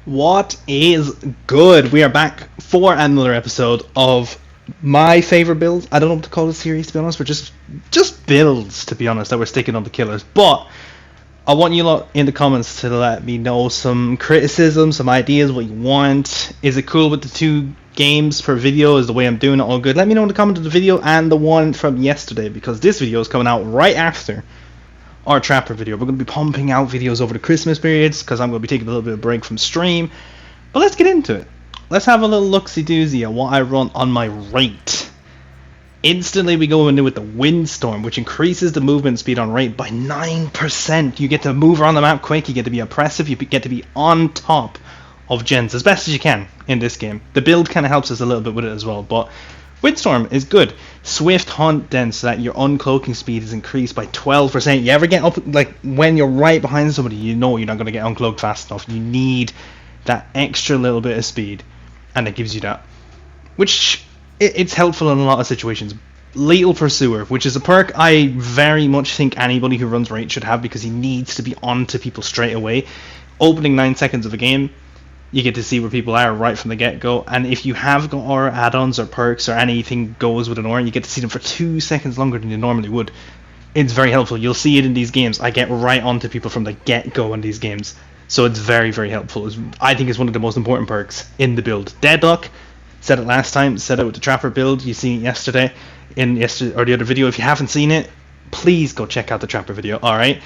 What is good? We are back for another episode of my favorite builds. I don't know what to call this series, to be honest, but just builds, to be honest, that we're sticking on the killers. But I want you lot in the comments to let me know some criticism, some ideas, what you want. Is it cool with the 2 games per video? Is the way I'm doing it all good? Let me know in the comments of the video and the one from yesterday, because this video is coming out right after our Trapper video. We're going to be pumping out videos over the Christmas periods because I'm going to be taking a little bit of break from stream. But let's get into it. Let's have a little look-see-doozy at what I run on my Wraith. Instantly we go into with the Windstorm, which increases the movement speed on Wraith by 9%. You get to move around the map quick, you get to be oppressive, you get to be on top of gens as best as you can in this game. The build kind of helps us a little bit with it as well, but Windstorm is good. Swift Hunt then, so that your uncloaking speed is increased by 12%. You ever get up, like when you're right behind somebody, you know you're not going to get uncloaked fast enough. You need that extra little bit of speed, and it gives you that. Which, it's helpful in a lot of situations. Lethal Pursuer, which is a perk I very much think anybody who runs Wraith should have, because he needs to be on to people straight away. Opening 9 seconds of a game, you get to see where people are right from the get-go, and if you have got aura add-ons or perks or anything goes with an aura, you get to see them for 2 seconds longer than you normally would. It's very helpful. You'll see it in these games. I get right onto people from the get-go in these games, so it's very, very helpful. I think it's one of the most important perks in the build. Deadlock, said it last time, said it with the Trapper build. You seen it yesterday or the other video. If you haven't seen it, please go check out the Trapper video. Alright,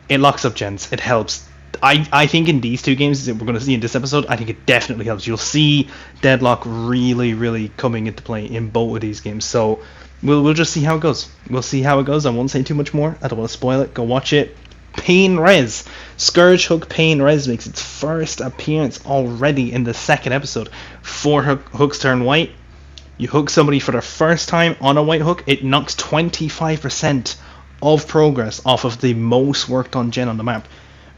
it locks up gens. It helps. I think in these 2 games that we're going to see in this episode, I think it definitely helps. You'll see Deadlock really, really coming into play in both of these games. So we'll just see how it goes. We'll see how it goes. I won't say too much more. I don't want to spoil it. Go watch it. Pain Res. Scourge Hook Pain Res makes its first appearance already in the 2nd episode. 4 hooks turn white. You hook somebody for the first time on a white hook, it knocks 25% of progress off of the most worked on gen on the map.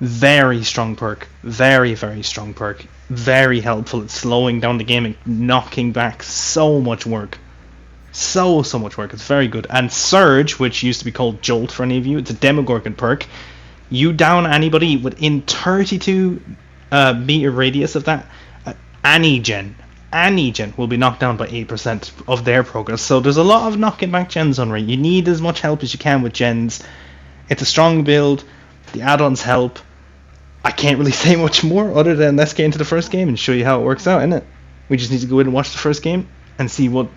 Very strong perk. Very, very strong perk. Very helpful at slowing down the game and knocking back so much work. So much work. It's very good. And Surge, which used to be called Jolt for any of you, it's a Demogorgon perk. You down anybody within 32 meter radius of that, any gen will be knocked down by 8% of their progress. So there's a lot of knocking back gens on Wraith. You need as much help as you can with gens. It's a strong build. The add-ons help. I can't really say much more other than let's get into the first game and show you how it works out, innit? We just need to go in and watch the first game and see what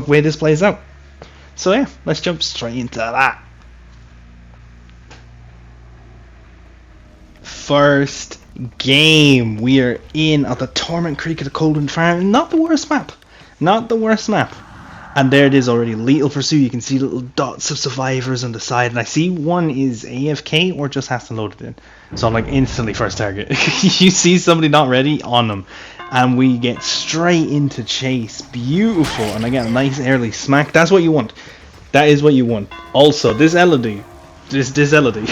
way this plays out. So yeah, let's jump straight into that. First game, we are in at the Torment Creek of the Coldwind Farm. Not the worst map. And there it is already, Lethal Pursuit. You can see little dots of survivors on the side, and I see one is AFK or just has to load it in. So I'm like instantly first target. You see somebody not ready, on them. And we get straight into chase. Beautiful. And I get a nice early smack. That's what you want. That is what you want. Also, this Elodie. This Elodie.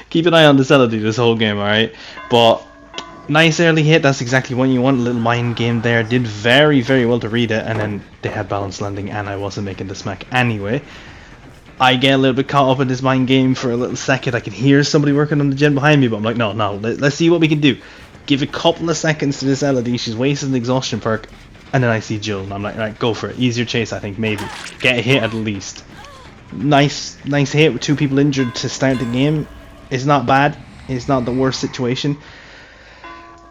Keep an eye on this Elodie this whole game, alright? But nice early hit, that's exactly what you want. A little mind game there. Did very, very well to read it, and then they had balanced landing and I wasn't making the smack anyway. I get a little bit caught up in this mind game for a little second. I can hear somebody working on the gen behind me, but I'm like, no, let's see what we can do. Give a couple of seconds to this Elodie. She's wasting the exhaustion perk, and then I see Jill, and I'm like, right, go for it. Easier chase, I think, maybe. Get a hit at least. Nice hit with 2 people injured to start the game. It's not bad. It's not the worst situation.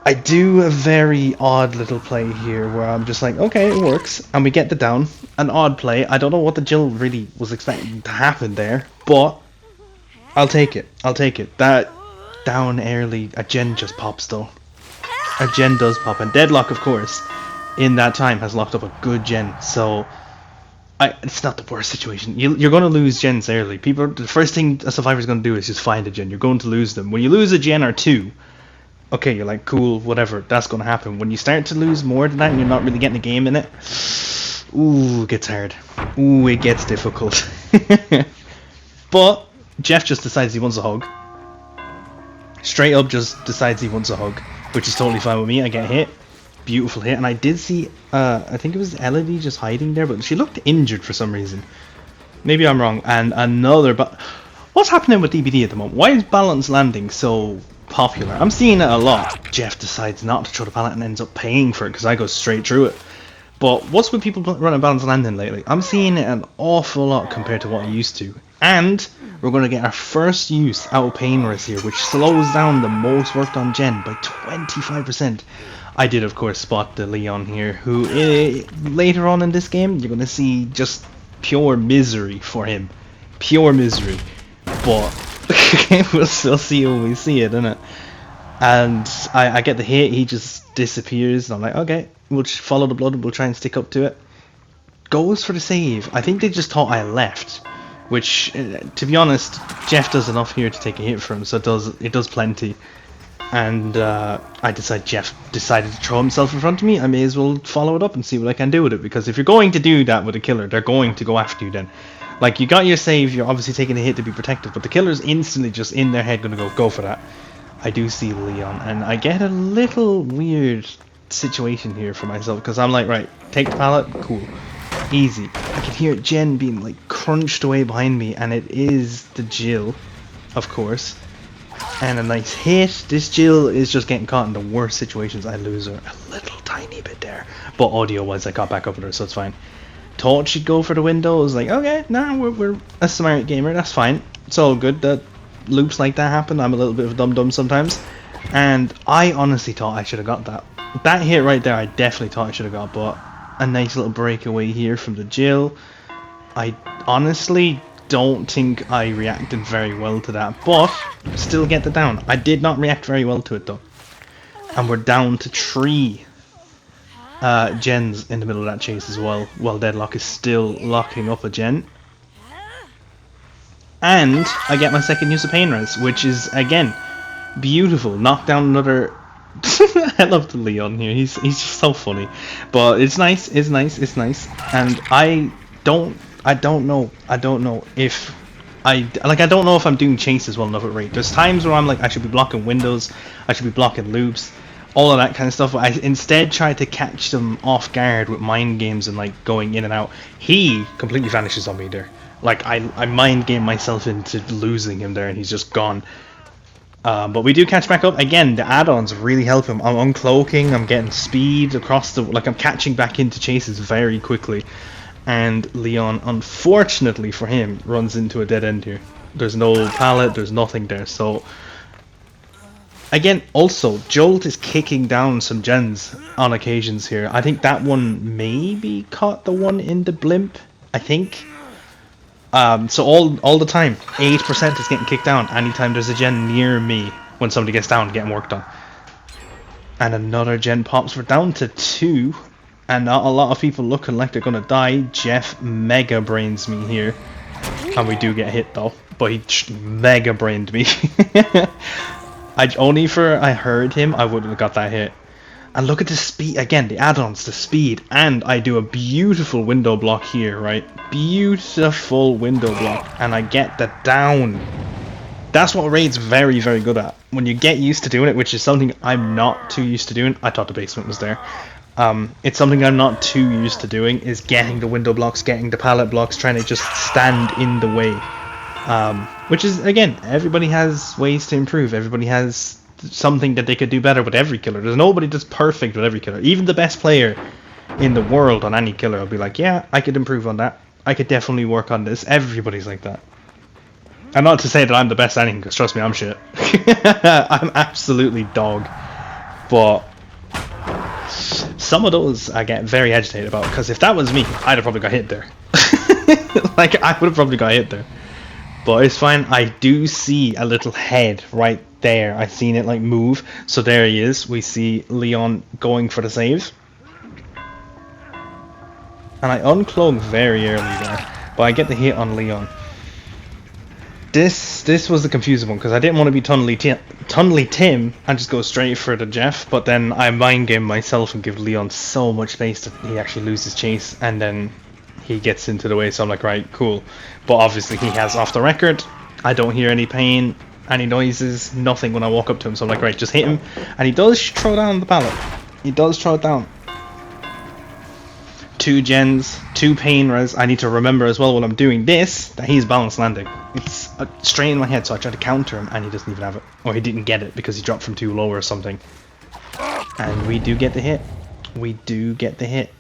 I do a very odd little play here where I'm just like, okay, it works, and we get the down. An odd play. I don't know what the Jill really was expecting to happen there, but I'll take it. That down early, a gen just pops though. A gen does pop, and Deadlock, of course, in that time has locked up a good gen, so it's not the worst situation. You're going to lose gens early. The first thing a survivor's going to do is just find a gen. You're going to lose them. When you lose a gen or 2, okay, you're like, cool, whatever, that's going to happen. When you start to lose more than that and you're not really getting a game in it, ooh, it gets hard. Ooh, it gets difficult. But Jeff just decides he wants a hug. Straight up just decides he wants a hug, which is totally fine with me. I get hit. Beautiful hit. And I did see, I think it was Elodie just hiding there, but she looked injured for some reason. Maybe I'm wrong. And another, but what's happening with DBD at the moment? Why is balance landing so popular. I'm seeing it a lot. Jeff decides not to throw the pallet and ends up paying for it because I go straight through it. But what's with people running balance landing lately? I'm seeing it an awful lot compared to what I used to. And we're going to get our first use out of pain race here, which slows down the most worked on gen by 25%. I did, of course, spot the Leon here, who later on in this game, you're going to see just pure misery for him. Pure misery. But we'll still see when we see it, innit? And I get the hit, he just disappears, and I'm like, okay, we'll just follow the blood and we'll try and stick up to it. Goes for the save. I think they just thought I left, which, to be honest, Jeff does enough here to take a hit for him, so it does plenty. And I decided Jeff decided to throw himself in front of me. I may as well follow it up and see what I can do with it, because if you're going to do that with a killer, they're going to go after you then. Like, you got your save, you're obviously taking a hit to be protected, but the killer's instantly just in their head going to go for that. I do see Leon, and I get a little weird situation here for myself, because I'm like, right, take the pallet, cool, easy. I can hear Jen being like crunched away behind me, and it is the Jill, of course. And a nice hit. This Jill is just getting caught in the worst situations. I lose her a little tiny bit there, but audio wise I got back up with her, so it's fine. Thought she'd go for the window. I was like, okay, nah, we're a smart gamer, that's fine, it's all good. That loops like that happen. I'm a little bit of a dum-dum sometimes, and I honestly thought I should have got that hit right there. I definitely thought I should have got, but a nice little breakaway here from the Jill. I honestly don't think I reacted very well to that, but still get the down. I did not react very well to it though, and we're down to 3 gens in the middle of that chase as well, while Deadlock is still locking up a gen. And I get my second use of pain res, which is again beautiful. Knock down another. I love the Leon here. He's just so funny, but it's nice. It's nice. And I don't know if I don't know if I'm doing chases well enough at Wraith. There's times where I'm like, I should be blocking windows, I should be blocking loops, all of that kind of stuff. I instead try to catch them off guard with mind games and like going in and out. He completely vanishes on me there. Like I mind game myself into losing him there, and he's just gone. But we do catch back up again. The add-ons really help him. I'm uncloaking. I'm getting speed across the I'm catching back into chases very quickly. And Leon, unfortunately for him, runs into a dead end here. There's no pallet, there's nothing there. So again, also Jolt is kicking down some gens on occasions here. I think that one maybe caught the one in the blimp, I think. So all the time 8% is getting kicked down anytime there's a gen near me when somebody gets down getting worked on. And another gen pops. We're down to 2. And not a lot of people looking like they're gonna die. Jeff mega brains me here, and we do get hit though. But he mega brained me. I heard him, I wouldn't have got that hit. And look at the speed again. The add-ons, the speed, and I do a beautiful window block here, right? Beautiful window block, and I get the down. That's what Raid's very, very good at. When you get used to doing it, which is something I'm not too used to doing. I thought the basement was there. It's something I'm not too used to doing, is getting the window blocks, getting the pallet blocks, trying to just stand in the way. Which is, again, everybody has ways to improve. Everybody has something that they could do better with every killer. There's nobody that's perfect with every killer. Even the best player in the world on any killer will be like, yeah, I could improve on that. I could definitely work on this. Everybody's like that. And not to say that I'm the best at anything, because trust me, I'm shit. I'm absolutely dog. But some of those I get very agitated about, because if that was me, I'd have probably got hit there. Like, I would have probably got hit there. But it's fine. I do see a little head right there. I've seen it like move. So there he is. We see Leon going for the save. And I uncloak very early there. But I get the hit on Leon. This was the confusing one, because I didn't want to be Tunnelie Tim and just go straight for the Jeff, but then I mind game myself and give Leon so much space that he actually loses chase, and then he gets into the way, so I'm like, right, cool. But obviously he has off the record. I don't hear any pain, any noises, nothing when I walk up to him, so I'm like, right, just hit him. And he does throw down the pallet. He does throw it down. 2 gens, 2 pain res. I need to remember as well when I'm doing this that he's balanced landing. It's a strain in my head, so I try to counter him and he doesn't even have it. Or he didn't get it because he dropped from too low or something. And we do get the hit. We do get the hit.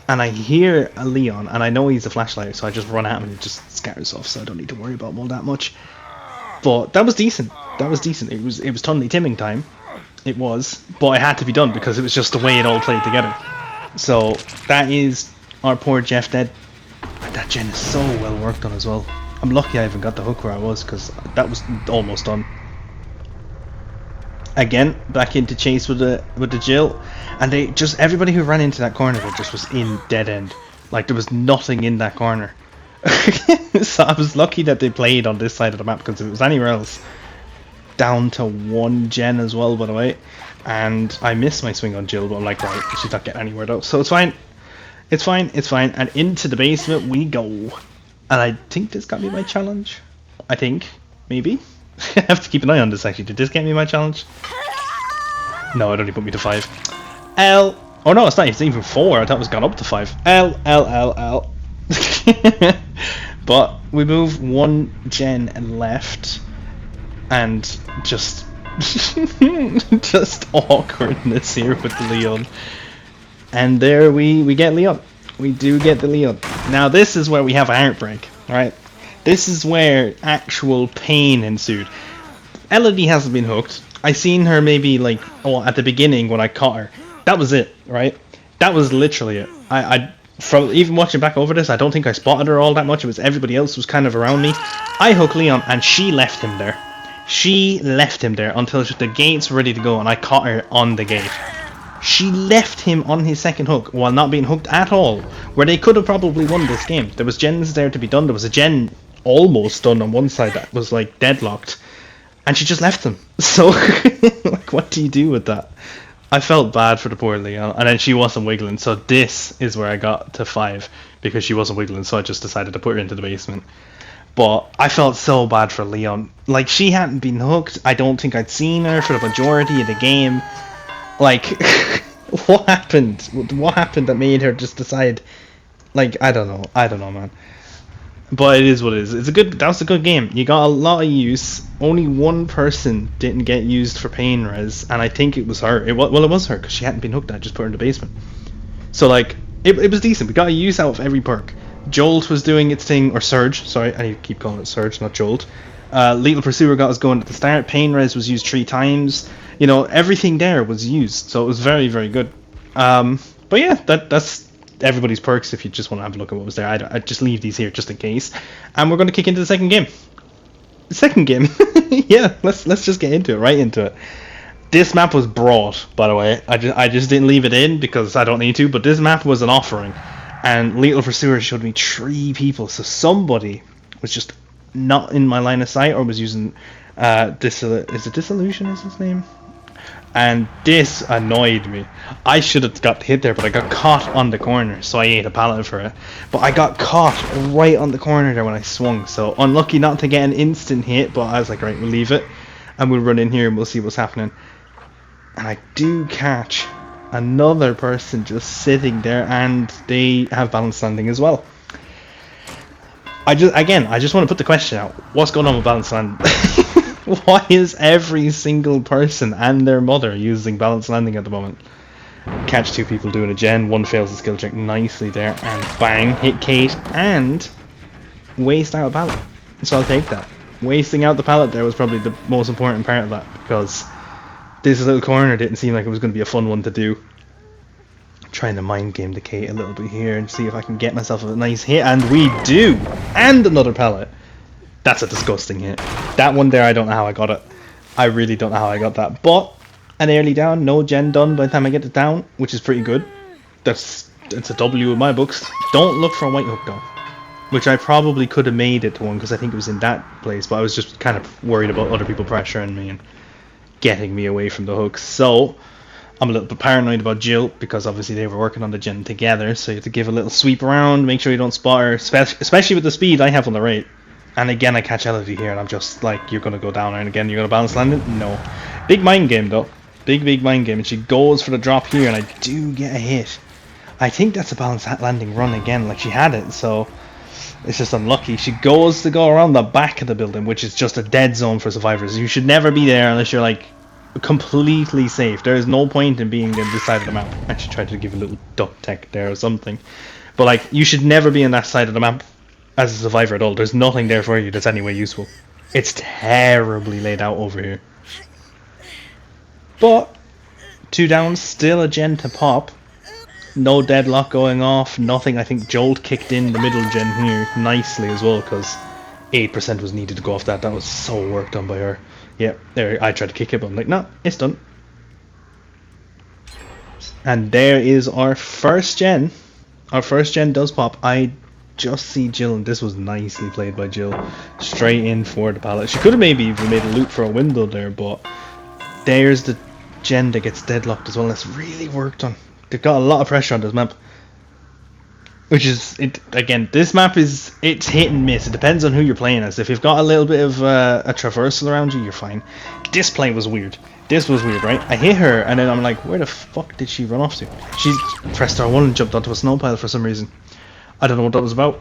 And I hear a Leon, and I know he's a flashlight, so I just run at him and he just scatters off, so I don't need to worry about him all that much. But that was decent. That was decent. It was totally Timming time. It was, but it had to be done because it was just the way it all played together. So that is our poor Jeff dead. That gen is so well worked on as well. I'm lucky I even got the hook where I was because that was almost done. Again, back into chase with the Jill, and they just everybody who ran into that corner there just was in dead end. Like there was nothing in that corner. So I was lucky that they played on this side of the map because if it was anywhere else, down to 1 gen as well, by the way. And I missed my swing on Jill, but I'm like, right, she's not getting anywhere though, so it's fine. It's fine. It's fine. And into the basement we go. And I think this got me my challenge. I think maybe. I have to keep an eye on this actually. Did this get me my challenge? No, it only put me to 5. L. Oh no, it's not. It's even 4. I thought it was gone up to 5. L. L. L. L. But we move 1 gen left, and just just awkwardness here with the Leon. And there we get Leon. We do get the Leon. Now this is where we have a heartbreak, right? This is where actual pain ensued. Elodie hasn't been hooked. I seen her maybe like at the beginning when I caught her. That was it, right? That was literally it. I from even watching back over this, I don't think I spotted her all that much. It was everybody else was kind of around me. I hooked Leon and she left him there. She left him there until the gates were ready to go and I caught her on the gate. She left him on his second hook while not being hooked at all, where they could have probably won this game. There was gens there to be done. There was a gen almost done on one side that was like deadlocked, and she just left them. So like, what do you do with that? I felt bad for the poor Leon, and then she wasn't wiggling, so this is where I got to 5 because she wasn't wiggling, so I just decided to put her into the basement. But I felt so bad for Leon. Like, she hadn't been hooked. I don't think I'd seen her for the majority of the game. Like, what happened? What happened that made her just decide? Like, I don't know, man. But it is what it is. That was a good game. You got a lot of use. Only 1 person didn't get used for pain res, and I think it was her. It was her because she hadn't been hooked. I just put her in the basement. So like, it was decent. We got a use out of every perk. Jolt was doing its thing, or Surge. Sorry, I need to keep calling it Surge, not Jolt. Lethal Pursuer got us going at the start. Pain res was used 3 times. You know, everything there was used, so it was very, very good. But yeah, that's everybody's perks. If you just want to have a look at what was there, I'd just leave these here just in case. And we're going to kick into the second game. The second game, yeah. Let's just get into it, right into it. This map was brought, by the way. I just didn't leave it in because I don't need to. But this map was an offering, and Lethal Pursuer showed me 3 people. So somebody was just not in my line of sight, or was using is it Disillusion is his name? And this annoyed me. I should have got hit there, but I got caught on the corner, so I ate a pallet for it. But I got caught right on the corner there when I swung, so unlucky not to get an instant hit, but I was like, right, we'll leave it, and we'll run in here and we'll see what's happening. And I do catch another person just sitting there, and they have balance landing as well. I just want to put the question out. What's going on with balance landing? Why is every single person and their mother using balance landing at the moment? Catch 2 people doing a gen, 1 fails the skill check nicely there, and bang, hit Kate, and waste out a pallet. So I'll take that. Wasting out the pallet there was probably the most important part of that, because this little corner didn't seem like it was going to be a fun one to do. Trying to mind game the Kate a little bit here and see if I can get myself a nice hit, and we do! And another pallet. That's a disgusting hit. That one there, I don't know how I got it. I really don't know how I got that. But an early down, no gen done by the time I get it down, which is pretty good. It's a W in my books. Don't look for a white hook though, which I probably could have made it to one because I think it was in that place, but I was just kind of worried about other people pressuring me and getting me away from the hooks. So I'm a little bit paranoid about Jill because obviously they were working on the gen together, so you have to give a little sweep around, make sure you don't spot her, especially with the speed I have on the Wraith. And again, I catch Elodie here, and I'm just like, you're going to go down there, and again, you're going to balance land it? No. Big mind game, though. Big mind game. And she goes for the drop here, and I do get a hit. I think that's a balanced landing run again. Like, she had it, so it's just unlucky. She goes to go around the back of the building, which is just a dead zone for survivors. You should never be there unless you're like completely safe. There is no point in being in this side of the map. I actually tried to give a little duck tech there or something. But like, you should never be on that side of the map as a survivor at all. There's nothing there for you that's any way useful. It's terribly laid out over here. But 2 down, still a gen to pop. No deadlock going off, nothing. I think Jolt kicked in the middle gen here nicely as well, because 8% was needed to go off that. That was so work done by her. Yeah, there, I tried to kick it, but I'm like, no, it's done. And there is our first gen. Our first gen does pop. I just see Jill, and this was nicely played by Jill. Straight in for the pallet. She could have maybe even made a loop for a window there, but there's the gen that gets deadlocked as well. That's really worked on. They've got a lot of pressure on this map, which is it again. This map is it's hit and miss. It depends on who you're playing as. If you've got a little bit of a traversal around you, you're fine. This play was weird. This was weird, right? I hit her, and then I'm like, where the fuck did she run off to? She pressed R1 and jumped onto a snow pile for some reason. I don't know what that was about.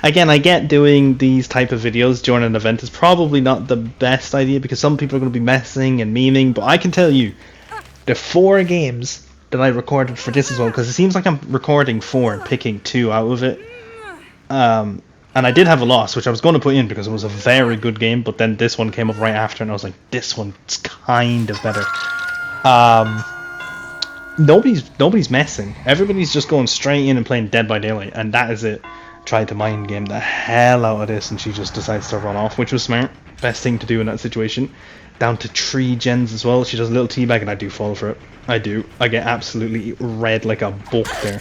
Again, I get doing these type of videos during an event is probably not the best idea because some people are going to be messing and memeing, but I can tell you, the 4 games that I recorded for this as well, because it seems like I'm recording 4 and picking 2 out of it. And I did have a loss, which I was going to put in because it was a very good game, but then this one came up right after, and I was like, this one's kind of better. Nobody's messing. Everybody's just going straight in and playing Dead by Daylight, and that is it. Tried to mind game the hell out of this, and she just decides to run off, which was smart. Best thing to do in that situation. Down to 3 gens as well. She does a little teabag, and I do fall for it. I do. I get absolutely red like a book there.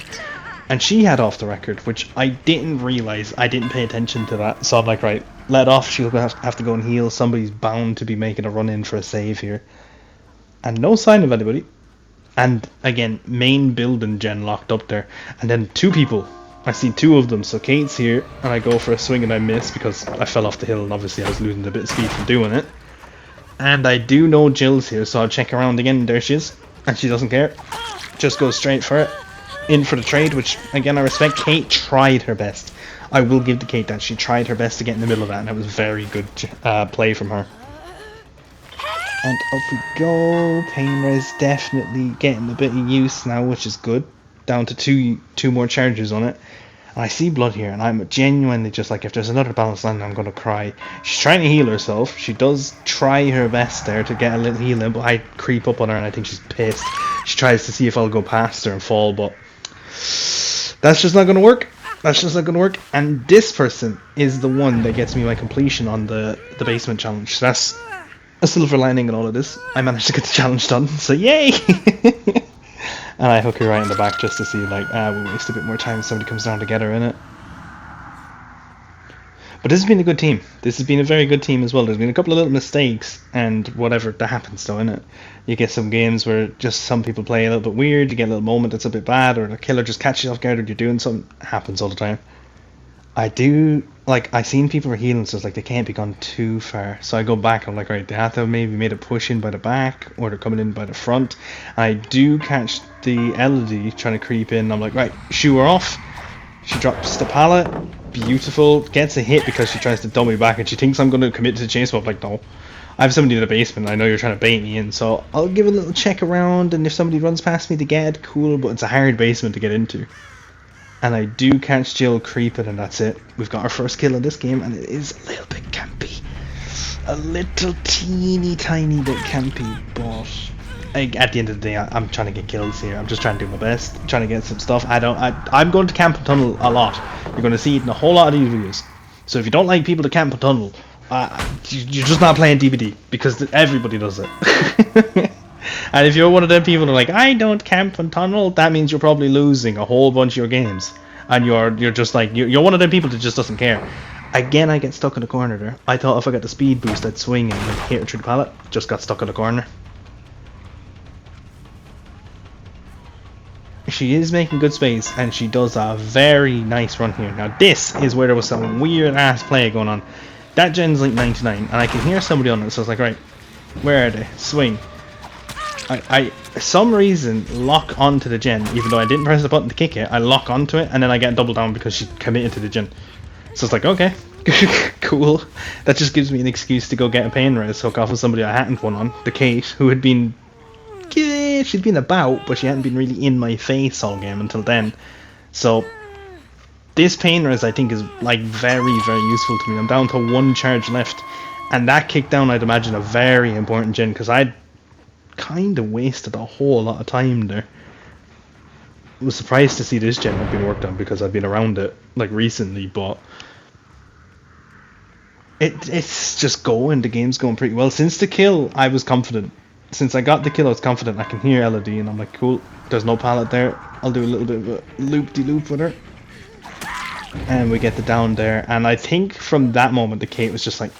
And she had off the record, which I didn't realise. I didn't pay attention to that. So I'm like, right, let off. She'll have to go and heal. Somebody's bound to be making a run in for a save here. And no sign of anybody. And again, main building gen locked up there. And then 2 people. I see 2 of them. So Kate's here, and I go for a swing and I miss because I fell off the hill, and obviously I was losing a bit of speed from doing it. And I do know Jill's here, so I'll check around again. There she is. And she doesn't care. Just goes straight for it. In for the trade, which again I respect. Kate tried her best. I will give to Kate that. She tried her best to get in the middle of that, and that was very good play from her. And up we go. Pain res definitely getting a bit of use now, which is good. Down to two more charges on it. And I see blood here, and I'm genuinely just like, if there's another balanced land, I'm going to cry. She's trying to heal herself. She does try her best there to get a little healing, but I creep up on her, and I think she's pissed. She tries to see if I'll go past her and fall, but that's just not going to work. That's just not going to work. And this person is the one that gets me my completion on the basement challenge. So that's a silver lining in all of this. I managed to get the challenge done, so yay! And I hook her right in the back just to see, like, we'll waste a bit more time if somebody comes down to get her in it. But this has been a good team. This has been a very good team as well. There's been a couple of little mistakes and whatever that happens though, innit? You get some games where just some people play a little bit weird, you get a little moment that's a bit bad, or the killer just catches you off guard, or you're doing something. It happens all the time. I do, like, I seen people were healing, so it's like they can't be gone too far. So I go back, I'm like, right, they have to have maybe made a push in by the back, or they're coming in by the front. I do catch the Elodie trying to creep in. I'm like, right, shoo her off. She drops the pallet. Beautiful. Gets a hit because she tries to dummy back, and she thinks I'm going to commit to the chase, but I'm like, no. I have somebody in the basement, I know you're trying to bait me in, so I'll give a little check around, and if somebody runs past me to get it, cool, but it's a hard basement to get into. And I do catch Jill creeping, and that's it. We've got our first kill in this game, and it is a little bit campy. A little teeny tiny bit campy, but at the end of the day, I'm trying to get kills here. I'm just trying to do my best, trying to get some stuff. I'm going to camp and tunnel a lot. You're going to see it in a whole lot of these videos. So if you don't like people to camp and tunnel, you're just not playing DBD, because everybody does it. And if you're one of them people who are like, I don't camp and tunnel, that means you're probably losing a whole bunch of your games. And you're just like, you're one of them people that just doesn't care. Again, I get stuck in the corner there. I thought if I got the speed boost, I'd swing and hit her through the pallet. Just got stuck in the corner. She is making good space, and she does a very nice run here. Now this is where there was some weird ass play going on. That gen's like 99, and I can hear somebody on it, so I was like, right, where are they? Swing. I for some reason lock onto the gen, even though I didn't press the button to kick it. I lock onto it and then I get double down because she committed to the gen. So it's like, okay, cool. That just gives me an excuse to go get a pain res hook off of somebody I hadn't won on, the Kate, who had been, yeah, she'd been about, but she hadn't been really in my face all game until then. So this pain res I think is like very, very useful to me. I'm down to 1 charge left, and that kickdown I'd imagine a very important gen because I'd kind of wasted a whole lot of time there. I was surprised to see this gen had been worked on because I've been around it like recently, but it's just going. The game's going pretty well. Since the kill, I was confident. Since I got the kill, I was confident. I can hear Elodie, and I'm like, cool. There's no pallet there. I'll do a little bit of a loop-de-loop with her. And we get the down there. And I think from that moment, the Kate was just like,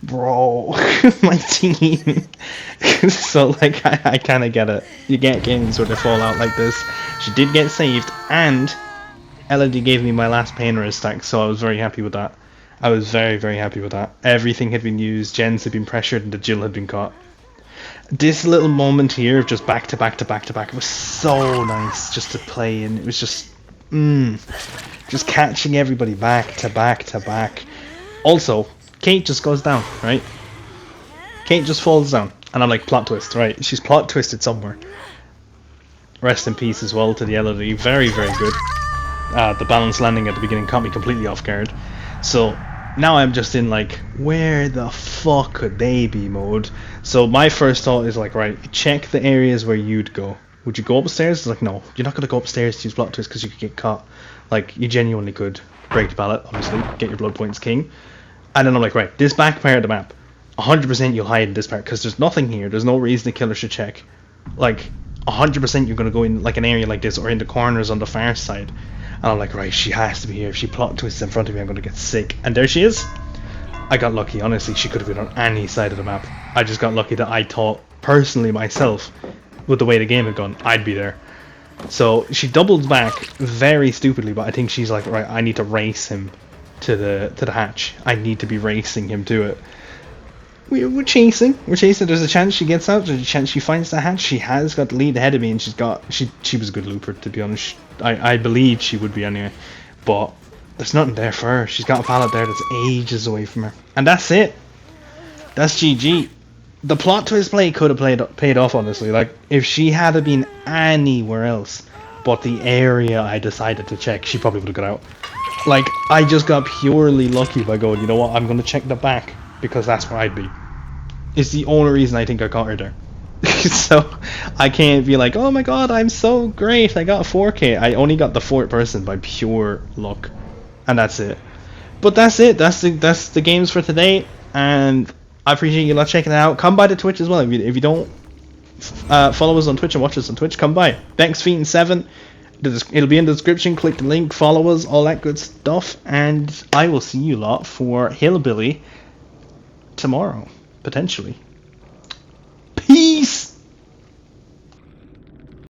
bro, my team. So, like, I kind of get it. You get games where they fall out like this. She did get saved, and Elodie gave me my last pain res stack, so I was very happy with that. I was very, very happy with that. Everything had been used, gens had been pressured, and the Jill had been caught. This little moment here of just back to back to back to back was so nice just to play in. It was just, just catching everybody back to back to back. Also, Kate just goes down, right? Kate just falls down. And I'm like, plot twist, right? She's plot twisted somewhere. Rest in peace as well to the Elodie. Very, very good. The balance landing at the beginning caught me completely off guard. So now I'm just in like, where the fuck could they be mode. So my first thought is like, right, check the areas where you'd go. Would you go upstairs? It's like, no, you're not going to go upstairs to use plot twist because you could get caught. Like, you genuinely could break the pallet, obviously, get your blood points king. And then I'm like, right, this back part of the map, 100% you'll hide in this part because there's nothing here. There's no reason the killer should check. Like, 100% you're going to go in like an area like this or in the corners on the far side. And I'm like, right, she has to be here. If she plot twists in front of me, I'm going to get sick. And there she is. I got lucky. Honestly, she could have been on any side of the map. I just got lucky that I thought, personally myself, with the way the game had gone, I'd be there. So she doubles back very stupidly, but I think she's like, right, I need to race him to the hatch. I need to be racing him to it. We're chasing. There's a chance she gets out. There's a chance she finds the hatch. She has got the lead ahead of me, and she was a good looper, to be honest. I believe she would be anyway, but there's nothing there for her. She's got a pallet there that's ages away from her, and that's it. That's GG. The plot twist play could have paid off, honestly. Like, if she had been anywhere else but the area I decided to check, she probably would have got out. Like, I just got purely lucky by going, you know what, I'm going to check the back because that's where I'd be. It's the only reason I think I caught her there. So I can't be like, oh my god, I'm so great, I got a 4K. I only got the 4th person by pure luck, and that's it. But that's it. That's the games for today, and I appreciate you lot checking it out. Come by the Twitch as well. If you don't follow us on Twitch and watch us on Twitch, come by. Thanks, Feet7. It'll be in the description. Click the link, follow us, all that good stuff, and I will see you lot for Hillbilly tomorrow, potentially.